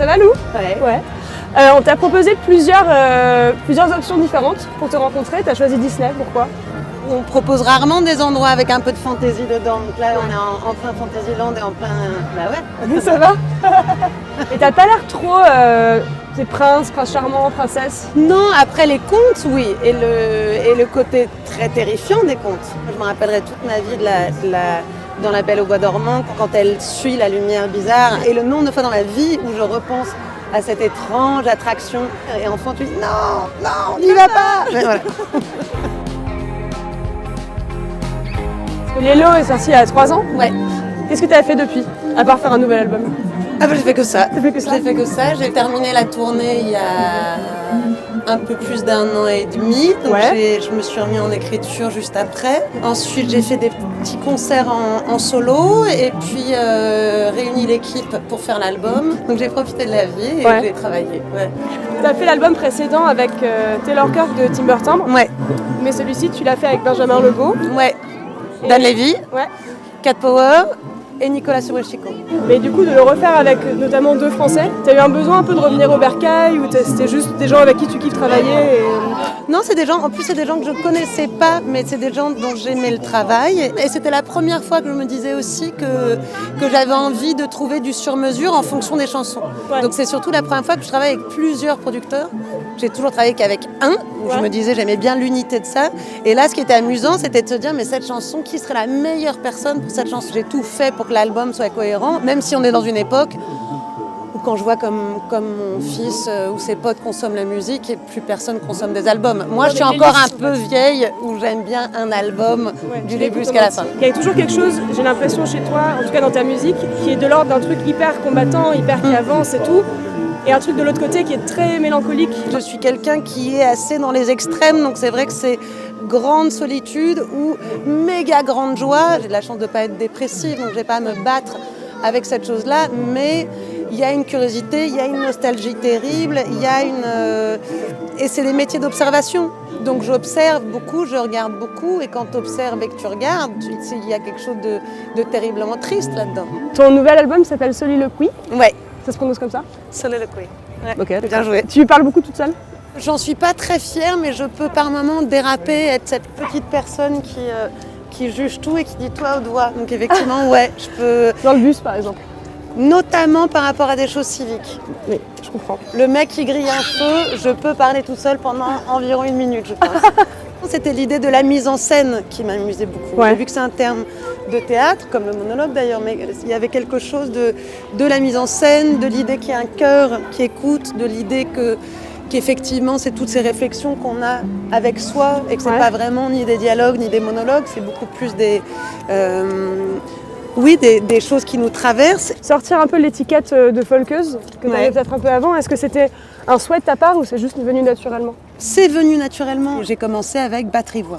Ça va, Lou? Ouais. On t'a proposé plusieurs options différentes pour te rencontrer. T'as choisi Disney, pourquoi? On propose rarement des endroits avec un peu de fantaisie dedans. Donc là, on est en plein Fantasyland et en plein... Bah ouais. Ça va? Et t'as pas l'air trop... t'es prince charmant, princesse? Non, après les contes, oui. Et le côté très terrifiant des contes. Je me rappellerai toute ma vie dans La Belle au Bois dormant, quand elle suit la lumière bizarre. Et le nombre de fois dans ma vie où je repense à cette étrange attraction. Et enfant, tu dis non, on n'y va pas. Mais voilà. Lélo est sorti il y a 3 ans. Ouais. Qu'est-ce que tu as fait depuis, à part faire un nouvel album? Ah bah j'ai fait que ça. T'as fait que ça? J'ai fait que ça. J'ai terminé la tournée il y a un peu plus d'1 an et demi. Donc je me suis remis en écriture juste après. Ensuite j'ai fait des petits concerts en solo et puis réuni l'équipe pour faire l'album. Donc j'ai profité de la vie et j'ai travaillé. Ouais. Tu as fait l'album précédent avec Taylor Kirk de Timber Timbre. Ouais. Mais celui-ci tu l'as fait avec Benjamin Legault. Ouais. Dan Levy. Ouais. Cat Power et Nicolas Sobrechiko. Mais du coup, de le refaire avec notamment 2 Français, t'as eu un besoin un peu de revenir au bercail ou c'était juste des gens avec qui tu kiffes travailler Non, c'est des gens, en plus c'est des gens que je connaissais pas, mais c'est des gens dont j'aimais le travail. Et c'était la première fois que je me disais aussi que j'avais envie de trouver du sur-mesure en fonction des chansons. Ouais. Donc c'est surtout la première fois que je travaille avec plusieurs producteurs. J'ai toujours travaillé qu'avec un, où je me disais j'aimais bien l'unité de ça. Et là, ce qui était amusant, c'était de se dire mais cette chanson, qui serait la meilleure personne pour cette chanson? J'ai tout fait pour que l'album soit cohérent, même si on est dans une époque où quand je vois comme mon fils ou ses potes consomment la musique et plus personne consomme des albums. Moi, je suis encore un peu vieille où j'aime bien un album du début jusqu'à la fin. Il y a toujours quelque chose, j'ai l'impression chez toi, en tout cas dans ta musique, qui est de l'ordre d'un truc hyper combattant, hyper qui avance et tout. Et un truc de l'autre côté qui est très mélancolique. Je suis quelqu'un qui est assez dans les extrêmes, donc c'est vrai que c'est grande solitude ou méga grande joie. J'ai de la chance de ne pas être dépressive, donc je n'ai pas à me battre avec cette chose-là, mais il y a une curiosité, il y a une nostalgie terrible, il y a et c'est des métiers d'observation. Donc j'observe beaucoup, je regarde beaucoup, et quand tu observes et que tu regardes, il y a quelque chose de terriblement triste là-dedans. Ton nouvel album s'appelle Soliloquy. Ouais. Ça se prononce comme ça? Soliloquy. Ouais. Ok, bien joué. Tu parles beaucoup toute seule? J'en suis pas très fière, mais je peux par moments déraper, être cette petite personne qui juge tout et qui dit toi au doigt. Donc effectivement, ouais, je peux... Dans le bus, par exemple? Notamment par rapport à des choses civiques. Oui, je comprends. Le mec qui grille un feu, je peux parler tout seul pendant environ 1 minute, je pense. C'était l'idée de la mise en scène qui m'amusait beaucoup. Ouais. Vu que c'est un terme de théâtre, comme le monologue d'ailleurs, mais il y avait quelque chose de la mise en scène, de l'idée qu'il y a un cœur qui écoute, de l'idée qu'effectivement c'est toutes ces réflexions qu'on a avec soi et que c'est pas vraiment ni des dialogues ni des monologues, c'est beaucoup plus des choses qui nous traversent. Sortir un peu l'étiquette de folkeuse que tu avais peut-être un peu avant, est-ce que c'était un souhait de ta part ou c'est juste venu naturellement? C'est venu naturellement. J'ai commencé avec batterie-voix.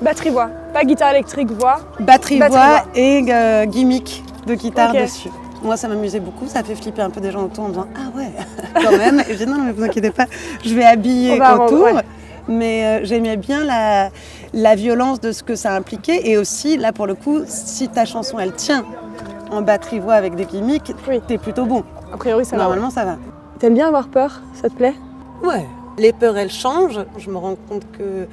Batterie-voix, pas guitare électrique, voix. Batterie-voix et gimmick de guitare dessus. Moi, ça m'amusait beaucoup, ça fait flipper un peu des gens autour en disant « Ah ouais, quand même !» Et je dis « Non, mais vous inquiétez pas, je vais habiller autour. » Mais j'aimais bien la violence de ce que ça impliquait. Et aussi, là, pour le coup, si ta chanson, elle tient en batterie-voix avec des gimmicks, t'es plutôt bon. A priori, ça va. Normalement, ça va. T'aimes bien avoir peur? Ça te plaît? Ouais. Les peurs, elles changent. Je me rends compte que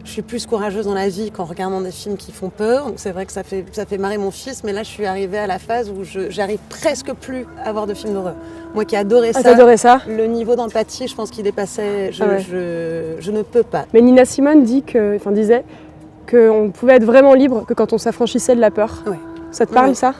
je suis plus courageuse dans la vie qu'en regardant des films qui font peur. Donc c'est vrai que ça fait marrer mon fils, mais là je suis arrivée à la phase où j'arrive presque plus à voir de films d'horreur. Moi qui adorais ça, t'adorais ça, le niveau d'empathie, je pense qu'il dépassait. Je ne peux pas. Mais Nina Simone disait qu'on pouvait être vraiment libre que quand on s'affranchissait de la peur. Ouais. Ça te parle ça?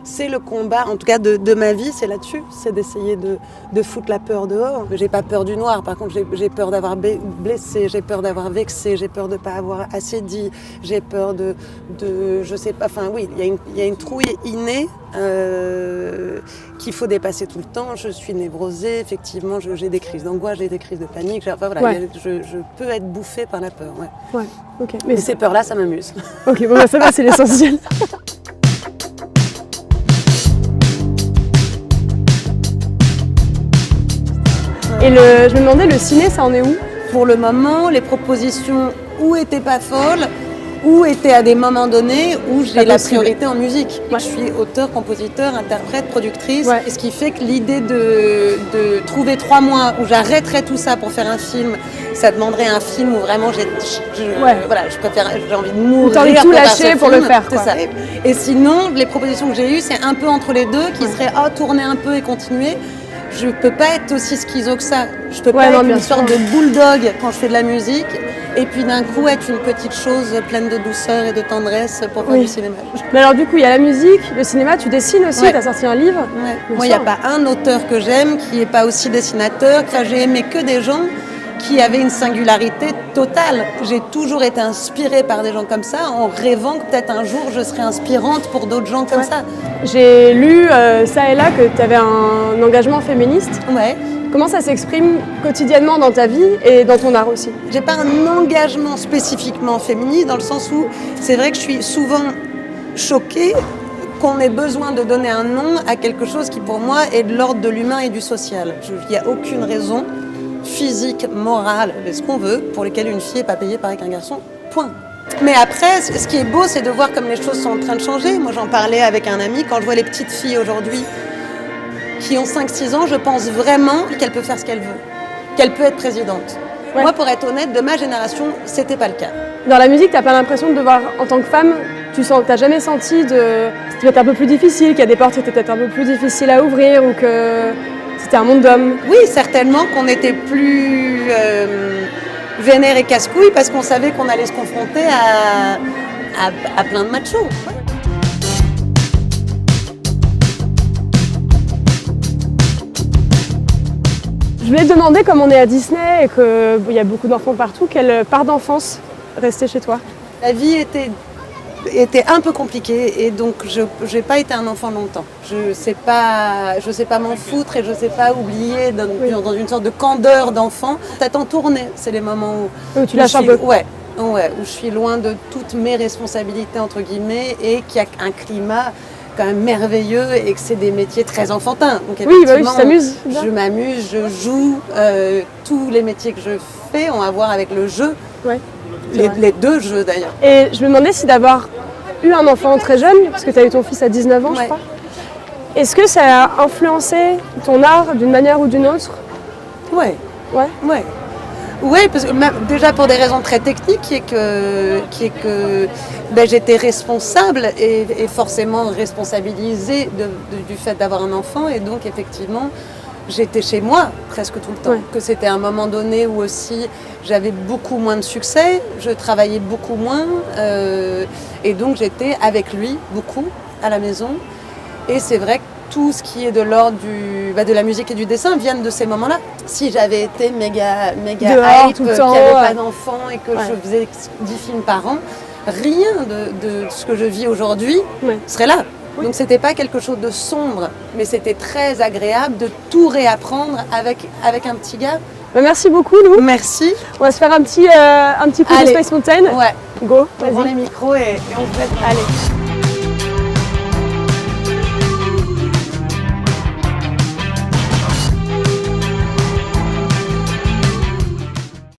C'est le combat, en tout cas de ma vie, c'est là-dessus, c'est d'essayer de foutre la peur dehors. J'ai pas peur du noir, par contre j'ai peur d'avoir blessé, j'ai peur d'avoir vexé, j'ai peur de pas avoir assez dit, j'ai peur de je sais pas, enfin oui, il y a une trouille innée qu'il faut dépasser tout le temps. Je suis névrosée, effectivement, j'ai des crises d'angoisse, j'ai des crises de panique, enfin voilà, je peux être bouffée par la peur. Ouais. Ok. Mais ces peurs-là, ça m'amuse. Ok, bon ça va, c'est l'essentiel. Et je me demandais, le ciné, ça en est où? Pour le moment, les propositions ou étaient pas folles, ou été à des moments donnés où j'ai Pas la possible. priorité en musique. Ouais. Je suis auteur, compositeur, interprète, productrice, Ouais. et ce qui fait que l'idée de trouver 3 mois où j'arrêterais tout ça pour faire un film, ça demanderait un film où vraiment j'ai envie de mourir. T'as envie de tout pour faire lâcher ce pour film. le faire, C'est quoi. ça. Et sinon, les propositions que j'ai eues, c'est un peu entre les deux, qui serait tourner un peu et continuer. Je peux pas être aussi schizo que ça. Je peux pas non, être bien une sûr. sorte de bulldog quand je fais de la musique et puis d'un coup être une petite chose pleine de douceur et de tendresse pour faire Oui. du cinéma. Mais alors du coup, il y a la musique, le cinéma, tu dessines aussi, Ouais. tu as sorti un livre. Ouais. Bien Moi, il n'y a sûr. pas un auteur que j'aime qui n'est pas aussi dessinateur. Enfin, j'ai aimé que des gens qui avaient une singularité totale. J'ai toujours été inspirée par des gens comme ça, en rêvant que peut-être un jour je serais inspirante pour d'autres gens comme ça. J'ai lu ça et là que tu avais un engagement féministe. Ouais. Comment ça s'exprime quotidiennement dans ta vie et dans ton art aussi? J'ai pas un engagement spécifiquement féministe dans le sens où c'est vrai que je suis souvent choquée qu'on ait besoin de donner un nom à quelque chose qui pour moi est de l'ordre de l'humain et du social. Il n'y a aucune raison physique, morale, ce qu'on veut, pour lesquelles une fille n'est pas payée pareil qu'un garçon. Point. Mais après, ce qui est beau, c'est de voir comme les choses sont en train de changer. Moi, j'en parlais avec un ami. Quand je vois les petites filles aujourd'hui qui ont 5-6 ans, je pense vraiment qu'elle peut faire ce qu'elle veut, qu'elle peut être présidente. Ouais. Moi, pour être honnête, de ma génération, c'était pas le cas. Dans la musique, t'as pas l'impression de devoir, en tant que femme, t'as jamais senti de... C'était peut-être un peu plus difficile, qu'il y a des portes qui étaient peut-être un peu plus difficiles à ouvrir ou que c'était un monde d'hommes? Oui, certainement qu'on était plus vénère et casse-couille parce qu'on savait qu'on allait se confronter à plein de machos. Ouais. Je voulais te demander, comme on est à Disney et qu'il y a beaucoup d'enfants partout, quelle part d'enfance restait chez toi? La vie était un peu compliquée et donc je n'ai pas été un enfant longtemps. Je sais pas m'en foutre et je sais pas oublier dans une sorte de candeur d'enfant. T'attends tourner, c'est les moments Où tu lâches un peu. Ouais, où je suis loin de toutes mes responsabilités entre guillemets et qu'il y a un climat quand même merveilleux et que c'est des métiers très enfantins. Donc, Oui, bah oui, tu t'amuses. Je m'amuse, je joue. Tous les métiers que je fais ont à voir avec le jeu. Ouais. Les deux jeux d'ailleurs. Et je me demandais si d'avoir eu un enfant très jeune, parce que tu as eu ton fils à 19 ans, je Ouais. crois, est-ce que ça a influencé ton art d'une manière ou d'une autre? Ouais. Ouais. Ouais. Oui, parce que déjà pour des raisons très techniques, qui est que j'étais responsable et forcément responsabilisée du fait d'avoir un enfant et donc effectivement j'étais chez moi presque tout le temps. Ouais. Que c'était un moment donné où aussi j'avais beaucoup moins de succès, je travaillais beaucoup moins et donc j'étais avec lui beaucoup à la maison et c'est vrai que tout ce qui est de l'ordre de la musique et du dessin viennent de ces moments-là. Si j'avais été méga Dehors, hype, tout le qu'il temps, n'y avait ouais. pas d'enfants et que Ouais. je faisais 10 films par an, rien de ce que je vis aujourd'hui Ouais. serait là. Donc c'était pas quelque chose de sombre, mais c'était très agréable de tout réapprendre avec un petit gars. Bah, merci beaucoup, Lou. Merci. On va se faire un petit coup de Allez. Space Mountain. Ouais. Go, On prend vas-y. les micros et on se fait. Allez.